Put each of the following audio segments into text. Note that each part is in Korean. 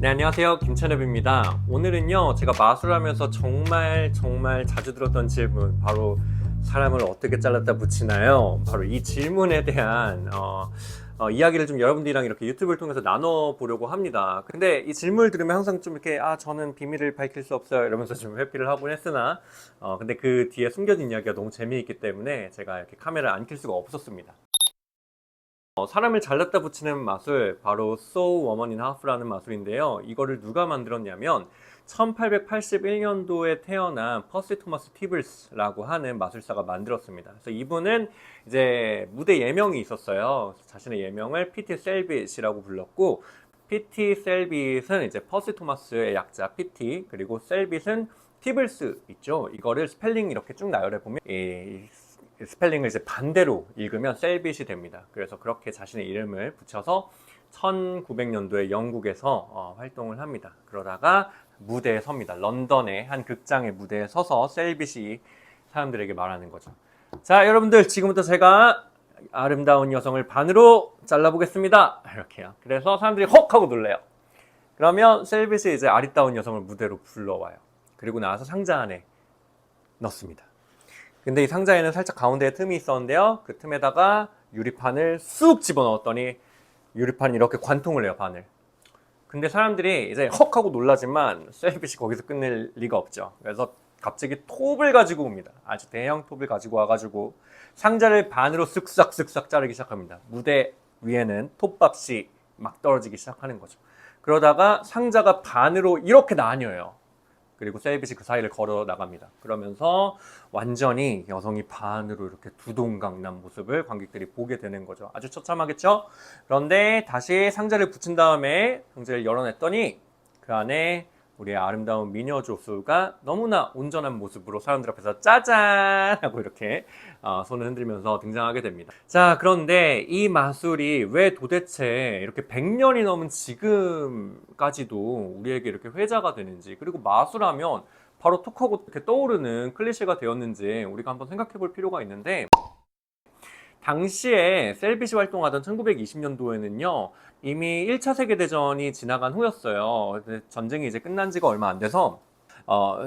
네, 안녕하세요. 김찬엽입니다. 오늘은요, 제가 마술하면서 정말 자주 들었던 질문, 바로 사람을 어떻게 잘랐다 붙이나요? 바로 이 질문에 대한 이야기를 좀 여러분들이랑 이렇게 유튜브를 통해서 나눠보려고 합니다. 근데 이 질문을 들으면 항상 좀 이렇게 저는 비밀을 밝힐 수 없어요 이러면서 좀 회피를 하곤 했으나 근데 그 뒤에 숨겨진 이야기가 너무 재미있기 때문에 제가 이렇게 카메라를 안 켤 수가 없었습니다. 사람을 잘랐다 붙이는 마술, 바로 So Woman in Half라는 마술인데요. 이거를 누가 만들었냐면 1881년도에 태어난 퍼시 토마스 티블스라고 하는 마술사가 만들었습니다. 그래서 이분은 이제 무대 예명이 있었어요. 자신의 예명을 PT 셀빗이라고 불렀고, PT 셀빗은 이제 퍼시 토마스의 약자 PT, 그리고 셀빗은 티블스 있죠. 이거를 스펠링 이렇게 쭉 나열해 보면 스펠링을 이제 반대로 읽으면 셀빗이 됩니다. 그래서 그렇게 자신의 이름을 붙여서 1900년도에 영국에서 활동을 합니다. 그러다가 무대에 섭니다. 런던의 한 극장의 무대에 서서 셀빗이 사람들에게 말하는 거죠. 자, 여러분들, 지금부터 제가 아름다운 여성을 반으로 잘라보겠습니다. 이렇게요. 그래서 사람들이 헉 하고 놀래요. 그러면 셀빗이 이제 아리따운 여성을 무대로 불러와요. 그리고 나서 상자 안에 넣습니다. 근데 이 상자에는 살짝 가운데에 틈이 있었는데요. 그 틈에다가 유리판을 쑥 집어넣었더니 유리판이 이렇게 관통을 해요, 반을. 근데 사람들이 이제 헉 하고 놀라지만 셀빗이 거기서 끝낼 리가 없죠. 그래서 갑자기 톱을 가지고 옵니다. 아주 대형 톱을 가지고 와가지고 상자를 반으로 쓱싹 자르기 시작합니다. 무대 위에는 톱밥이 막 떨어지기 시작하는 거죠. 그러다가 상자가 반으로 이렇게 나뉘어요. 그리고 셀빗이 그 사이를 걸어 나갑니다. 그러면서 완전히 여성이 반으로 이렇게 두동강 난 모습을 관객들이 보게 되는 거죠. 아주 처참하겠죠? 그런데 다시 상자를 붙인 다음에 상자를 열어냈더니 그 안에 우리의 아름다운 미녀 조수가 너무나 온전한 모습으로 사람들 앞에서 짜잔 하고 이렇게 손을 흔들면서 등장하게 됩니다. 자, 그런데 이 마술이 왜 도대체 이렇게 100년이 넘은 지금까지도 우리에게 이렇게 회자가 되는지, 그리고 마술하면 바로 톡하고 이렇게 떠오르는 클리셰가 되었는지 우리가 한번 생각해 볼 필요가 있는데, 당시에 셀빗이 활동하던 1920년도에는요, 이미 1차 세계대전이 지나간 후였어요. 전쟁이 이제 끝난 지가 얼마 안 돼서,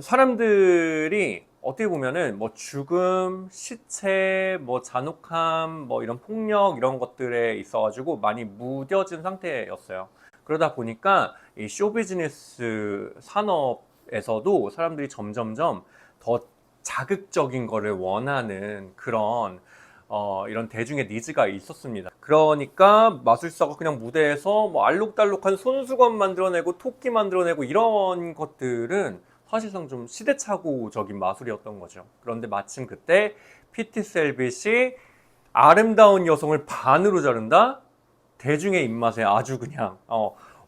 사람들이 어떻게 보면은 뭐 죽음, 시체, 뭐 잔혹함, 뭐 이런 폭력 이런 것들에 있어가지고 많이 무뎌진 상태였어요. 그러다 보니까 이 쇼비즈니스 산업에서도 사람들이 점점점 더 자극적인 거를 원하는 그런 이런 대중의 니즈가 있었습니다. 그러니까 마술사가 그냥 무대에서 뭐 알록달록한 손수건 만들어내고 토끼 만들어내고 이런 것들은 사실상 좀 시대착오적인 마술이었던 거죠. 그런데 마침 그때 PT 셀빗이 아름다운 여성을 반으로 자른다? 대중의 입맛에 아주 그냥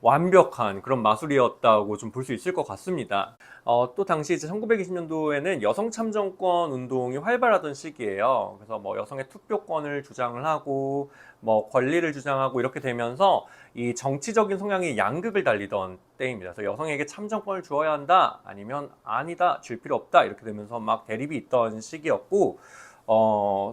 완벽한 그런 마술이었다고 좀 볼 수 있을 것 같습니다. 또 당시 이제 1920년도에는 여성 참정권 운동이 활발하던 시기예요. 그래서 뭐 여성의 투표권을 주장을 하고 뭐 권리를 주장하고 이렇게 되면서 이 정치적인 성향이 양극을 달리던 때입니다. 그래서 여성에게 참정권을 주어야 한다, 아니면 아니다, 줄 필요 없다, 이렇게 되면서 막 대립이 있던 시기였고,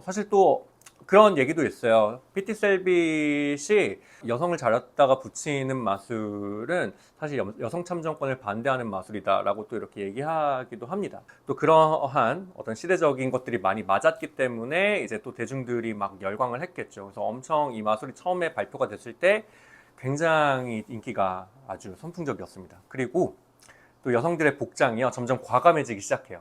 사실 또 그런 얘기도 있어요. PT 셀빗이 여성을 잘랐다가 붙이는 마술은 사실 여성 참정권을 반대하는 마술이다라고 또 이렇게 얘기하기도 합니다. 또 그러한 어떤 시대적인 것들이 많이 맞았기 때문에 이제 또 대중들이 막 열광을 했겠죠. 그래서 엄청 이 마술이 처음에 발표가 됐을 때 굉장히 인기가 아주 선풍적이었습니다. 그리고 또 여성들의 복장이요, 점점 과감해지기 시작해요.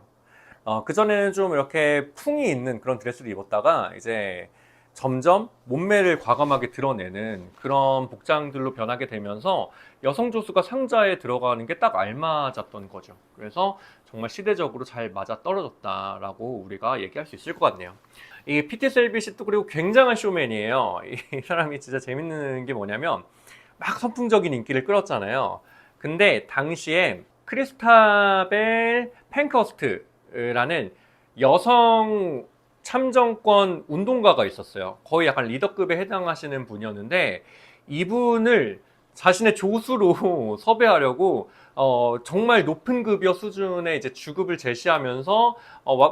그전에는 좀 이렇게 풍이 있는 그런 드레스를 입었다가 이제 점점 몸매를 과감하게 드러내는 그런 복장들로 변하게 되면서 여성 조수가 상자에 들어가는 게 딱 알맞았던 거죠. 그래서 정말 시대적으로 잘 맞아 떨어졌다라고 우리가 얘기할 수 있을 것 같네요. 이 PT 셀빗이 또 그리고 굉장한 쇼맨이에요. 이 사람이 진짜 재밌는 게 뭐냐면 막 선풍적인 인기를 끌었잖아요. 근데 당시에 크리스타벨 팬커스트라는 여성 참정권 운동가가 있었어요. 거의 약간 리더급에 해당하시는 분이었는데, 이분을 자신의 조수로 섭외하려고 정말 높은 급여 수준의 이제 주급을 제시하면서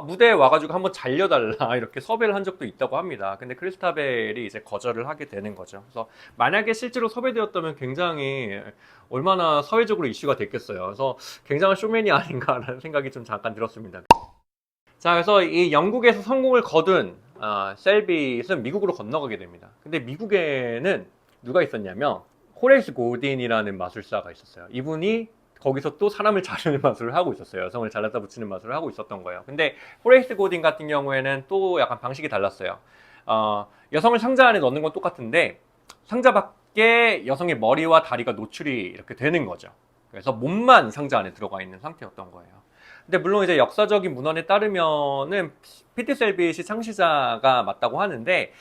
무대에 와가지고 한번 잘려달라 이렇게 섭외를 한 적도 있다고 합니다. 근데 크리스타벨이 이제 거절을 하게 되는 거죠. 그래서 만약에 실제로 섭외되었다면 굉장히 얼마나 사회적으로 이슈가 됐겠어요. 그래서 굉장한 쇼맨이 아닌가라는 생각이 좀 잠깐 들었습니다. 자, 그래서 이 영국에서 성공을 거둔 셀빗은 미국으로 건너가게 됩니다. 근데 미국에는 누가 있었냐면 호레이스 고딘이라는 마술사가 있었어요. 이분이 거기서 또 사람을 자르는 마술을 하고 있었어요. 여성을 잘라다 붙이는 마술을 하고 있었던 거예요. 근데 호레이스 고딘 같은 경우에는 또 약간 방식이 달랐어요. 여성을 상자 안에 넣는 건 똑같은데 상자 밖에 여성의 머리와 다리가 노출이 이렇게 되는 거죠. 그래서 몸만 상자 안에 들어가 있는 상태였던 거예요. 근데 물론 이제 역사적인 문헌에 따르면은 피티 셀빗이 창시자가 맞다고 하는데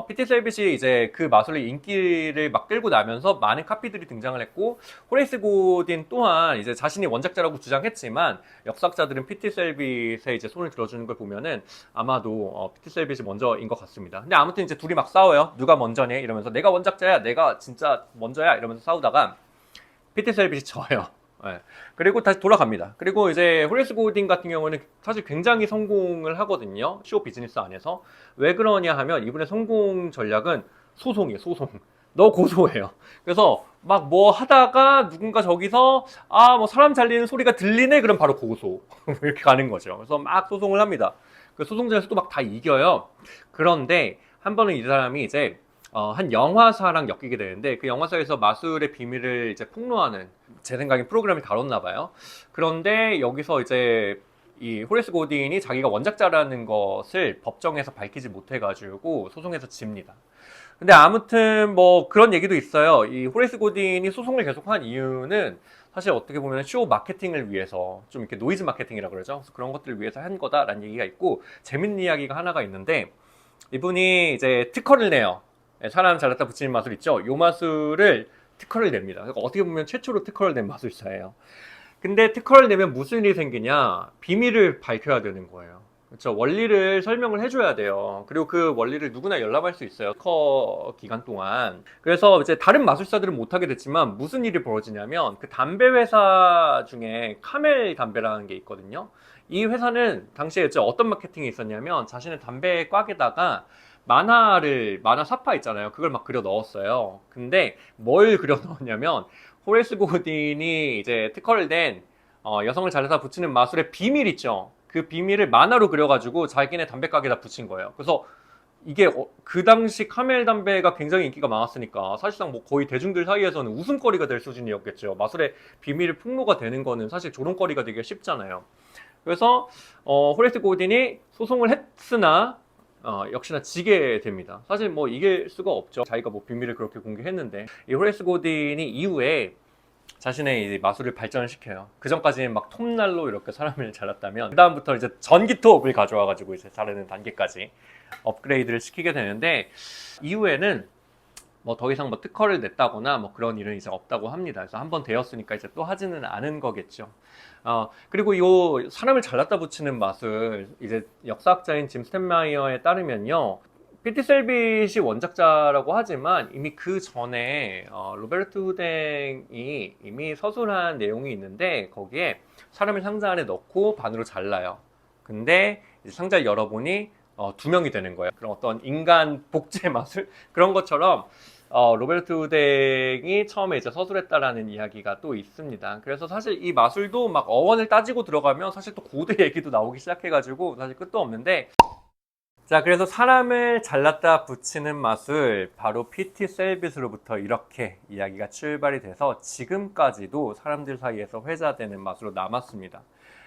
피티 셀빗이 이제 그 마술의 인기를 막 끌고 나면서 많은 카피들이 등장을 했고 호레이스 고딘 또한 이제 자신이 원작자라고 주장했지만 역사학자들은 피티 셀빗의 이제 손을 들어주는 걸 보면은 아마도 피티 셀빗이 먼저인 것 같습니다. 근데 아무튼 이제 둘이 막 싸워요. 누가 먼저네 이러면서 내가 원작자야, 내가 진짜 먼저야 이러면서 싸우다가 피티 셀빗이 져요. 네. 그리고 다시 돌아갑니다. 그리고 이제 호레이스 고딘 같은 경우는 사실 굉장히 성공을 하거든요. 쇼 비즈니스 안에서. 왜 그러냐 하면 이분의 성공 전략은 소송이에요, 소송. 너 고소해요. 그래서 막 뭐 하다가 누군가 저기서 뭐 사람 잘리는 소리가 들리네? 그럼 바로 고소. 이렇게 가는 거죠. 그래서 막 소송을 합니다. 그 소송장에서 또 막 다 이겨요. 그런데 한 번은 이 사람이 이제 한 영화사랑 엮이게 되는데 그 영화사에서 마술의 비밀을 이제 폭로하는 제 생각엔 프로그램을 다뤘나 봐요. 그런데 여기서 이제 이 호레이스 고딘이 자기가 원작자라는 것을 법정에서 밝히지 못해가지고 소송에서 집니다. 근데 아무튼 뭐 그런 얘기도 있어요. 이 호레이스 고딘이 소송을 계속한 이유는 사실 어떻게 보면 쇼 마케팅을 위해서 좀 이렇게 노이즈 마케팅이라고 그러죠. 그래서 그런 것들을 위해서 한 거다라는 얘기가 있고 재밌는 이야기가 하나가 있는데 이분이 이제 특허를 내요. 사람 잘났다 붙이는 마술 있죠? 요 마술을 특허를 냅니다. 그러니까 어떻게 보면 최초로 특허를 낸 마술사예요. 근데 특허를 내면 무슨 일이 생기냐? 비밀을 밝혀야 되는 거예요. 그렇죠? 원리를 설명을 해줘야 돼요. 그리고 그 원리를 누구나 열람할 수 있어요. 특허 기간 동안. 그래서 이제 다른 마술사들은 못하게 됐지만 무슨 일이 벌어지냐면 그 담배 회사 중에 카멜 담배라는 게 있거든요. 이 회사는 당시에 이제 어떤 마케팅이 있었냐면 자신의 담배 꽉에다가 만화 사파 있잖아요. 그걸 막 그려 넣었어요. 근데 뭘 그려 넣었냐면 호레이스 고딘이 이제 특허를 낸 여성을 잘라서 붙이는 마술의 비밀 있죠. 그 비밀을 만화로 그려가지고 자기네 담배 가게에다 붙인 거예요. 그래서 이게 그 당시 카멜 담배가 굉장히 인기가 많았으니까 사실상 뭐 거의 대중들 사이에서는 웃음거리가 될 수준이었겠죠. 마술의 비밀이 폭로가 되는 거는 사실 조롱거리가 되기가 쉽잖아요. 그래서 호레이스 고딘이 소송을 했으나 역시나 지게 됩니다. 사실 뭐 이길 수가 없죠. 자기가 뭐 비밀을 그렇게 공개했는데 이 호레이스 고딘이 이후에 자신의 이 마술을 발전시켜요. 그 전까지는 막 톱날로 이렇게 사람을 잘랐다면 그 다음부터 이제 전기톱을 가져와가지고 이제 자르는 단계까지 업그레이드를 시키게 되는데 이후에는 뭐 더 이상 뭐 특허를 냈다거나 뭐 그런 일은 이제 없다고 합니다. 그래서 한번 되었으니까 이제 또 하지는 않은 거겠죠. 그리고 이 사람을 잘랐다 붙이는 마술 이제 역사학자인 짐 스탠마이어에 따르면요. 피티 셀빗이 원작자라고 하지만 이미 그 전에 로베르트 후댕이 이미 서술한 내용이 있는데 거기에 사람을 상자 안에 넣고 반으로 잘라요. 근데 이제 상자를 열어보니 두 명이 되는 거예요. 그런 어떤 인간 복제 마술 그런 것처럼 로베르트 후댕이 처음에 이제 서술했다라는 이야기가 또 있습니다. 그래서 사실 이 마술도 막 어원을 따지고 들어가면 사실 또 고대 얘기도 나오기 시작해가지고 사실 끝도 없는데 자, 그래서 사람을 잘랐다 붙이는 마술, 바로 피티 셀빗으로부터 이렇게 이야기가 출발이 돼서 지금까지도 사람들 사이에서 회자되는 마술로 남았습니다.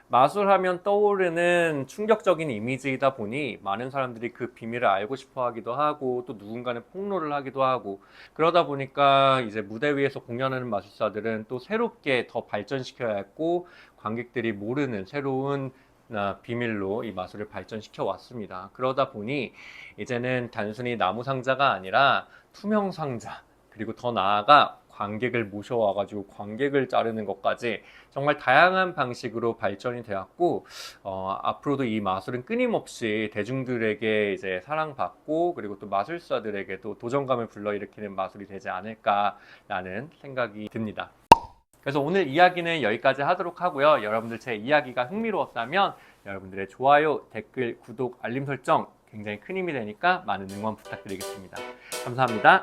마술하면 떠오르는 충격적인 이미지이다 보니 많은 사람들이 그 비밀을 알고 싶어 하기도 하고 또 누군가는 폭로를 하기도 하고 그러다 보니까 이제 무대 위에서 공연하는 마술사들은 또 새롭게 더 발전시켜야 했고 관객들이 모르는 새로운 비밀로 이 마술을 발전시켜 왔습니다. 그러다 보니 이제는 단순히 나무 상자가 아니라 투명 상자 그리고 더 나아가 관객을 모셔와가지고 관객을 자르는 것까지 정말 다양한 방식으로 발전이 되었고, 앞으로도 이 마술은 끊임없이 대중들에게 이제 사랑받고, 그리고 또 마술사들에게도 도전감을 불러일으키는 마술이 되지 않을까라는 생각이 듭니다. 그래서 오늘 이야기는 여기까지 하도록 하고요. 여러분들 제 이야기가 흥미로웠다면 여러분들의 좋아요, 댓글, 구독, 알림 설정 굉장히 큰 힘이 되니까 많은 응원 부탁드리겠습니다. 감사합니다.